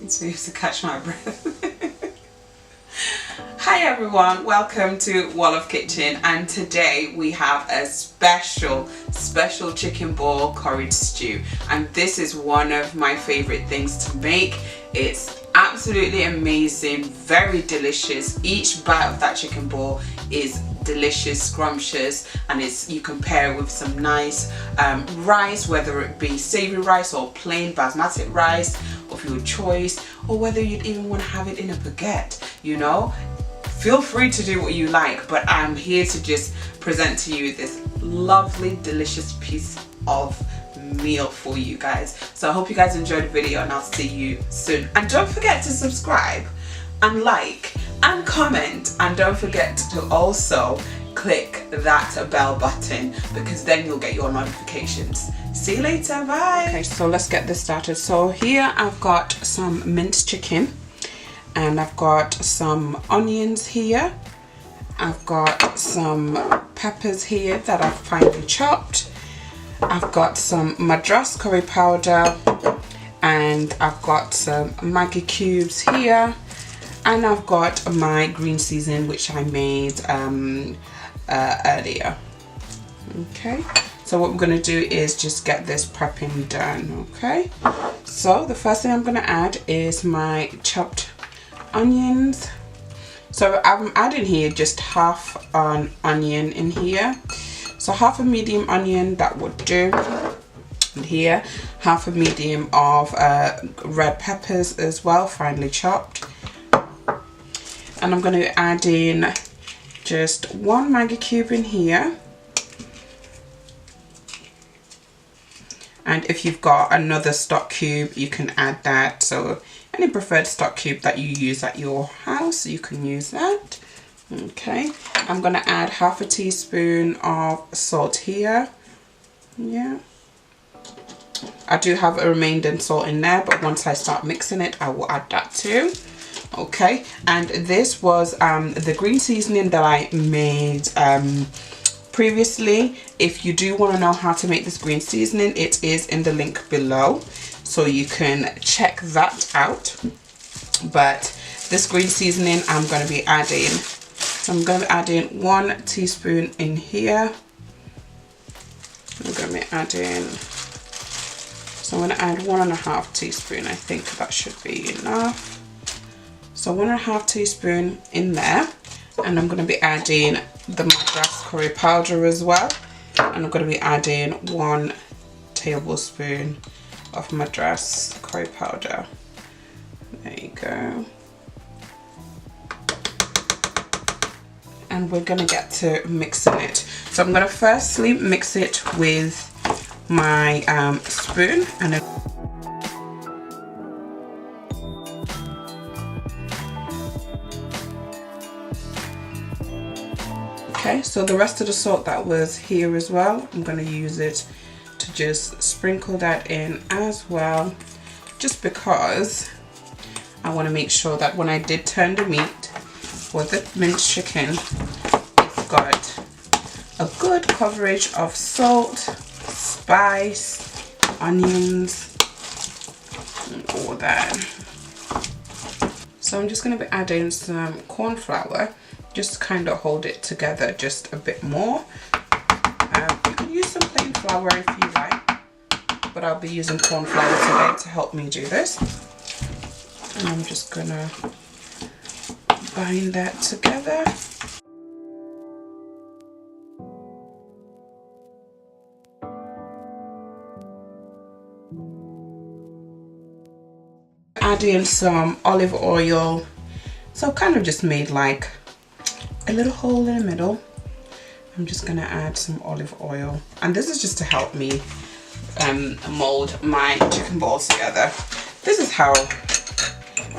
So you have to catch my breath. Hi everyone, welcome to Wollof Kitchen, and today we have a special chicken ball curried stew, and this is one of my favorite things to make. It's absolutely amazing, very delicious. Each bite of that chicken ball is delicious, scrumptious, and you can pair it with some nice rice, whether it be savory rice or plain basmati rice of your choice, or whether you'd even want to have it in a baguette, you know. Feel free to do what you like, but I'm here to just present to you this lovely, delicious piece of meal for you guys. So I hope you guys enjoyed the video, and I'll see you soon. And don't forget to subscribe and like and comment, and don't forget to also click that bell button, because then you'll get your notifications. See you later, bye. Okay, so let's get this started. So here I've got some minced chicken, and I've got some onions here. I've got some peppers here that I've finely chopped. I've got some madras curry powder, and I've got some Maggie cubes here, and I've got my green seasoning which I made earlier. Okay, so what we're going to do is just get this prepping done. Okay, so the first thing I'm going to add is my chopped onions. So I'm adding here just half an onion in here, so half a medium onion, that would do. And here half a medium of red peppers as well, finely chopped. And I'm going to add in just one Maggie cube in here, and if you've got another stock cube you can add that. So any preferred stock cube that you use at your house, you can use that. Okay, I'm gonna add half a teaspoon of salt here. Yeah, I do have a remaining salt in there, but once I start mixing it I will add that too. Okay, and this was the green seasoning that I made previously. If you do want to know how to make this green seasoning, it is in the link below, so you can check that out. But this green seasoning I'm going to be adding, so I'm going to be adding 1 teaspoon in here. I'm going to be adding, so I'm going to add 1.5 teaspoon. I think that should be enough. So 1.5 teaspoon in there, and I'm going to be adding the madras curry powder as well, and I'm going to be adding 1 tablespoon of madras curry powder. There you go. And we're going to get to mixing it. So I'm going to firstly mix it with my spoon, and then okay, so the rest of the salt that was here as well, I'm going to use it to just sprinkle that in as well, just because I want to make sure that when I did turn the meat for the minced chicken, it's got a good coverage of salt, spice, onions, and all that. So I'm just going to be adding some cornflour, just to kind of hold it together just a bit more. You can use some plain flour if you like, but I'll be using cornflour today to help me do this. And I'm just gonna bind that together. Add in some olive oil. So I've kind of just made like a little hole in the middle. I'm just gonna add some olive oil, and this is just to help me mold my chicken balls together. This is how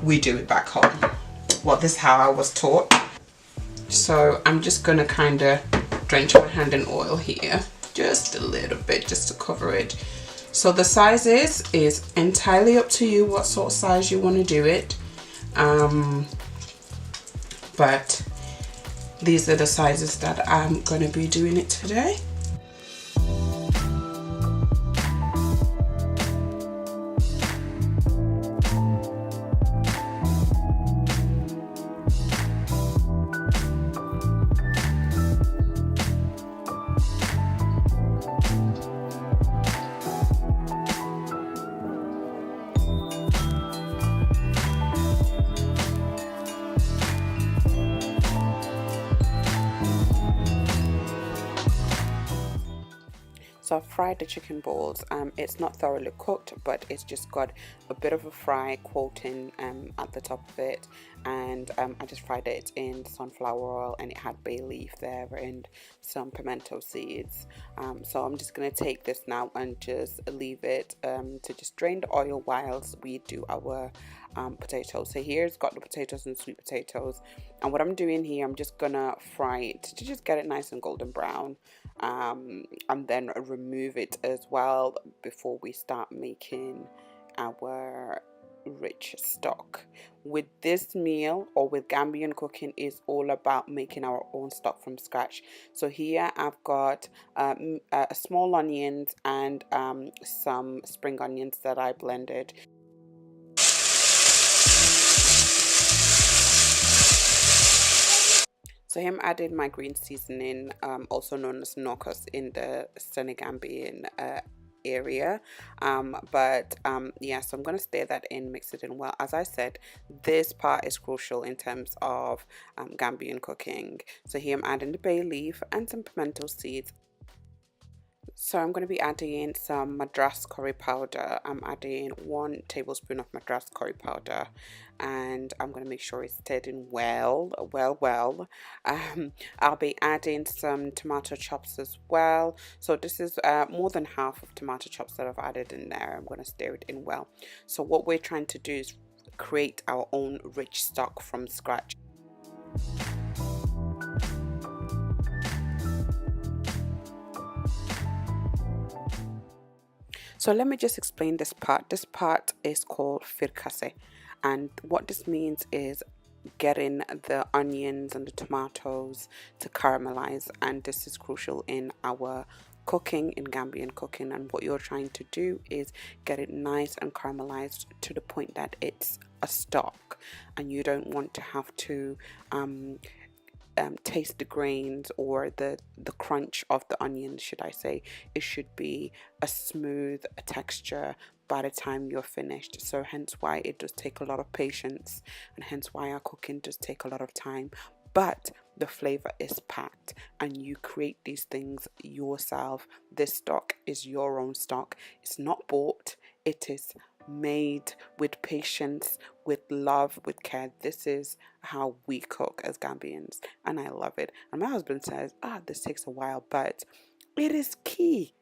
we do it back home. Well, this is how I was taught. So I'm just gonna kind of drench my hand in oil here, just a little bit, just to cover it. So the size is entirely up to you what sort of size you want to do it, but these are the sizes that I'm going to be doing it today. So I've fried the chicken balls. It's not thoroughly cooked, but it's just got a bit of a fry coating at the top of it, and I just fried it in sunflower oil, and it had bay leaf there and some pimento seeds. So I'm just going to take this now and just leave it to just drain the oil whilst we do our potatoes. So here's got the potatoes and sweet potatoes, and what I'm doing here, I'm just gonna fry it to just get it nice and golden brown, and then remove it as well before we start making our rich stock. With this meal, or with Gambian cooking, is all about making our own stock from scratch. So here I've got small onions and some spring onions that I blended. So here I'm adding my green seasoning, also known as Nokoss in the Senegambian area, yeah, so I'm going to stir that in, mix it in well. As I said, this part is crucial in terms of Gambian cooking. So here I'm adding the bay leaf and some pimento seeds. So I'm going to be adding some madras curry powder. I'm adding 1 tablespoon of madras curry powder, and I'm going to make sure it's stirred in well. I'll be adding some tomato chops as well. So this is more than half of tomato chops that I've added in there. I'm going to stir it in well. So what we're trying to do is create our own rich stock from scratch. So let me just explain this part. This part is called fricassé, and what this means is getting the onions and the tomatoes to caramelize, and this is crucial in our cooking, in Gambian cooking. And what you're trying to do is get it nice and caramelized to the point that it's a stock, and you don't want to have to taste the grains or the crunch of the onions, should I say. It should be a smooth texture by the time you're finished. So hence why it does take a lot of patience, and hence why our cooking does take a lot of time, but the flavor is packed, and you create these things yourself. This stock is your own stock. It's not bought, it is made with patience, with love, with care. This is how we cook as Gambians, and I love it. And my husband says, this takes a while, but it is key.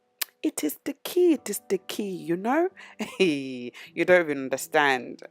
It is the key. It is the key, you know? Hey, you don't even understand.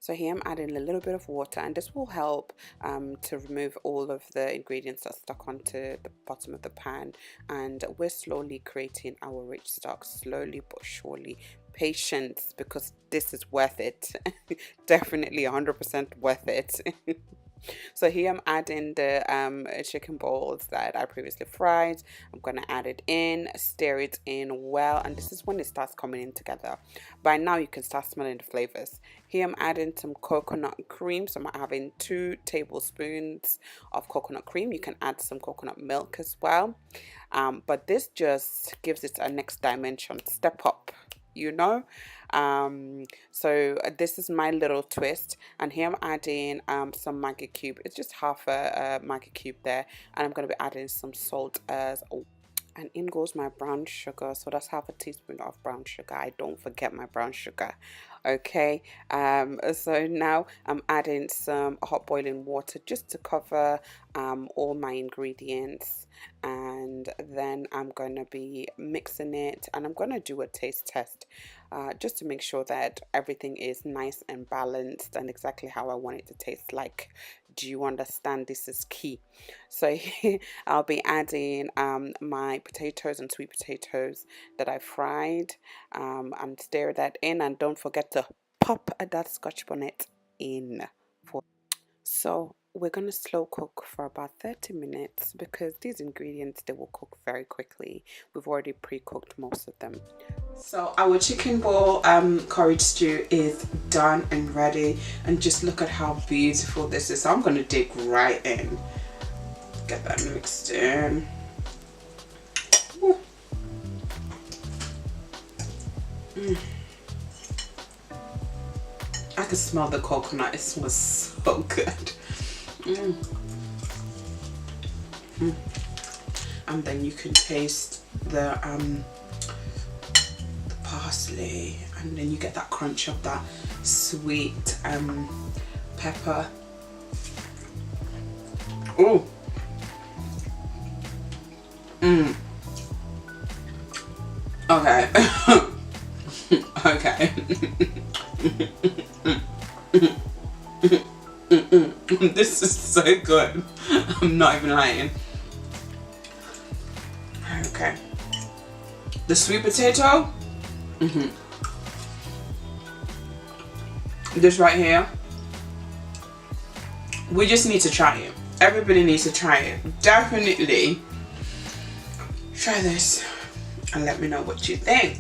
So here I'm adding a little bit of water, and this will help to remove all of the ingredients that stuck onto the bottom of the pan. And we're slowly creating our rich stock, slowly but surely. Patience, because this is worth it. Definitely 100% worth it. So here I'm adding the chicken balls that I previously fried. I'm going to add it in, stir it in well, and this is when it starts coming in together. By now you can start smelling the flavors. Here I'm adding some coconut cream. So I'm having 2 tablespoons of coconut cream. You can add some coconut milk as well, but this just gives it a next dimension, step up, you know. So this is my little twist, and here I'm adding some Maggie cube. It's just half a Maggie cube there, and I'm going to be adding some salt as well. And in goes my brown sugar. So that's half a teaspoon of brown sugar. I don't forget my brown sugar. Okay, so now I'm adding some hot boiling water just to cover all my ingredients, and then I'm going to be mixing it, and I'm going to do a taste test just to make sure that everything is nice and balanced and exactly how I want it to taste like. Do you understand? This is key. So I'll be adding my potatoes and sweet potatoes that I fried, and stir that in, and don't forget to pop that Scotch Bonnet in. So we're going to slow cook for about 30 minutes because these ingredients, they will cook very quickly. We've already pre-cooked most of them. So our chicken ball curry stew is done and ready, and just look at how beautiful this is. So I'm going to dig right in, get that mixed in. Ooh. I can smell the coconut. It smells so good. And then you can taste the parsley, and then you get that crunch of that sweet pepper. Oh. Okay. Okay. This is so good. I'm not even lying. Okay. The sweet potato. This right here. We just need to try it. Everybody needs to try it. Definitely try this and let me know what you think.